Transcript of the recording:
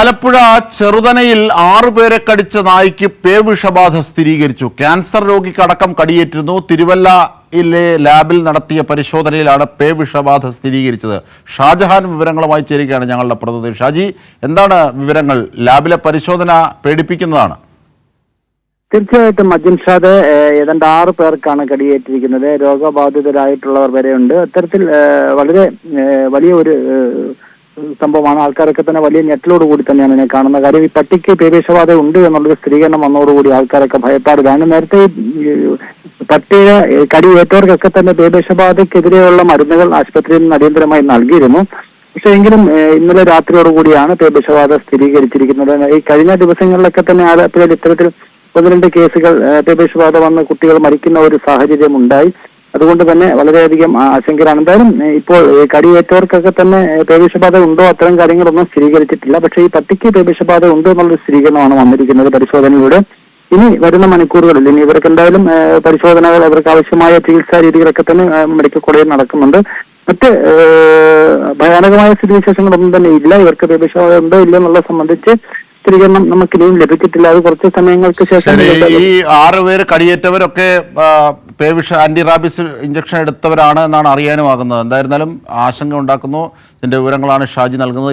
ആലപ്പുഴ ചെറുതനയിൽ 6 പേരെ കടിച്ച നായ്ക്ക് പേവിഷബാധ സ്ഥിരീകരിച്ചു. ക്യാൻസർ രോഗിക്കടക്കം കടിയേറ്റിരുന്നു. തിരുവല്ലയിലെ ലാബിൽ നടത്തിയ പരിശോധനയിലാണ് പേവിഷബാധ സ്ഥിരീകരിച്ചത്. ഷാജഹാൻ വിവരങ്ങളുമായി ചേരുകയാണ് ഞങ്ങളുടെ പ്രതിനിധി. ഷാജി, എന്താണ് വിവരങ്ങൾ? ലാബിലെ പരിശോധന പേടിപ്പിക്കുന്നതാണ്. തീർച്ചയായിട്ടും അജിൻഷാദ്, ഏതാണ്ട് 6 പേർക്കാണ് കടിയേറ്റിരിക്കുന്നത്. രോഗബാധിതരായിട്ടുള്ളവർ വരെയുണ്ട്. അത്തരത്തിൽ വളരെ വലിയ ഒരു സംഭവമാണ്. ആൾക്കാരൊക്കെ തന്നെ വലിയ ഞെട്ടലോട് കൂടി തന്നെയാണ് ഇതിനെ കാണുന്ന. കാര്യം, ഈ പട്ടിക്ക് പേവിഷബാധ ഉണ്ട് എന്നുള്ളൊരു സ്ഥിരീകരണം വന്നതോടുകൂടി ആൾക്കാരൊക്കെ ഭയപ്പാടിലാണ്. നേരത്തെ പട്ടിയെ കടിയേറ്റവർക്കൊക്കെ തന്നെ പേവിഷബാധക്കെതിരെയുള്ള മരുന്നുകൾ ആശുപത്രിയിൽ നിന്ന് അടിയന്തരമായി നൽകിയിരുന്നു. പക്ഷെ എങ്കിലും ഇന്നലെ രാത്രിയോടുകൂടിയാണ് പേവിഷബാധ സ്ഥിരീകരിച്ചിരിക്കുന്നത്. ഈ കഴിഞ്ഞ ദിവസങ്ങളിലൊക്കെ തന്നെ ആലപ്പുഴയിൽ ഇത്തരത്തിൽ 1-2 കേസുകൾ പേവിഷബാധ വന്ന് കുട്ടികൾ മരിക്കുന്ന ഒരു സാഹചര്യം ഉണ്ടായി. അതുകൊണ്ട് തന്നെ വളരെയധികം ആശങ്കയിലാണ്. എന്തായാലും ഇപ്പോൾ കടിയേറ്റവർക്കൊക്കെ തന്നെ പേവിഷബാധ ഉണ്ടോ അത്തരം കാര്യങ്ങളൊന്നും സ്ഥിരീകരിച്ചിട്ടില്ല. പക്ഷേ ഈ പട്ടിക്ക് പേവിഷബാധ ഉണ്ടോ എന്നുള്ളൊരു സ്ഥിരീകരണമാണ് വന്നിരിക്കുന്നത് പരിശോധനയിലൂടെ. ഇനി വരുന്ന മണിക്കൂറുകളിൽ ഇനി ഇവർക്ക് എന്തായാലും പരിശോധനകൾ, അവർക്ക് ആവശ്യമായ ചികിത്സാ രീതികളൊക്കെ തന്നെ മെഡിക്കൽ കോളേജിൽ നടക്കുന്നുണ്ട്. മറ്റ് ഭയാനകമായ സ്ഥിതിവിശേഷങ്ങളൊന്നും തന്നെ ഇല്ല. ഇവർക്ക് പേവിഷബാധ ഉണ്ടോ ഇല്ലയോ എന്നുള്ളത് സംബന്ധിച്ച് സ്ഥിരീകരണം നമുക്കിനിയും ലഭിച്ചിട്ടില്ല. അത് കുറച്ച് സമയങ്ങൾക്ക് ശേഷം. ഈ 6 പേര് കടിയേറ്റവരൊക്കെ ആന്റി റാബിസ് ഇഞ്ചക്ഷൻ എടുത്തവരാണ് എന്നാണ് അറിയാനുമാകുന്നത്. എന്തായിരുന്നാലും ആശങ്ക ഉണ്ടാക്കുന്നു. ഇതിന്റെ വിവരങ്ങളാണ് ഷാജി നൽകുന്നത്.